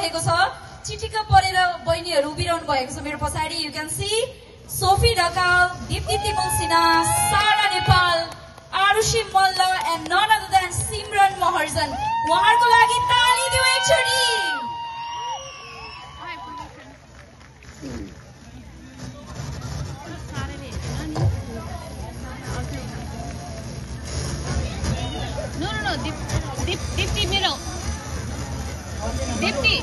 भएको छ चिटिक्क परेर बहिनीहरू उभिरहनु भएको छ मेरो पछाडि यु क्यान सी सोफी ढकाल दीप्ति तिमल सिन्हा सारा नेपाल आरुषि मल्ल एन्ड नन अदर देन सिमरन महर्जन उहाँहरूको लागि ताली दिऊ एकचोटी No, Dipti middle. Dipti.